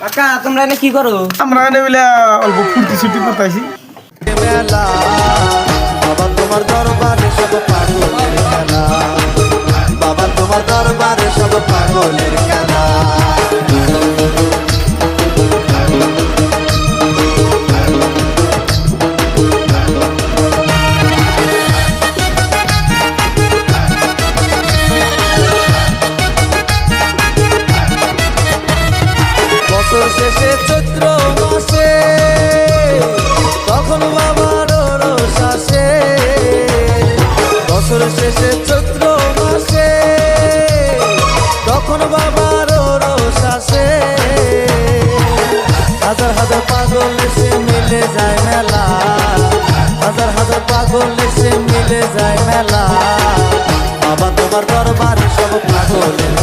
কাকা তোমরা এনে কি করো? আমরা এনে বলে অল্প ফুর্তি ছুটি করতেছি। মেলা বাবা তোমার দরবারে সব পাগলের খেলা, বাবা তোমার দরবারে সব পাগলের খেলা। বছর শেষে চৈত্র মাসে তখন বাবার রোষ আসে, বছর শেষে চৈত্র মাসে তখন বাবার রোষ আসে। হাজার হাজার পাগল এসে মিলে যায় মেলা, হাজার হাজার পাগল এসে মিলে যায় মেলা, বাবা তোমার দরবারে সব পাগলের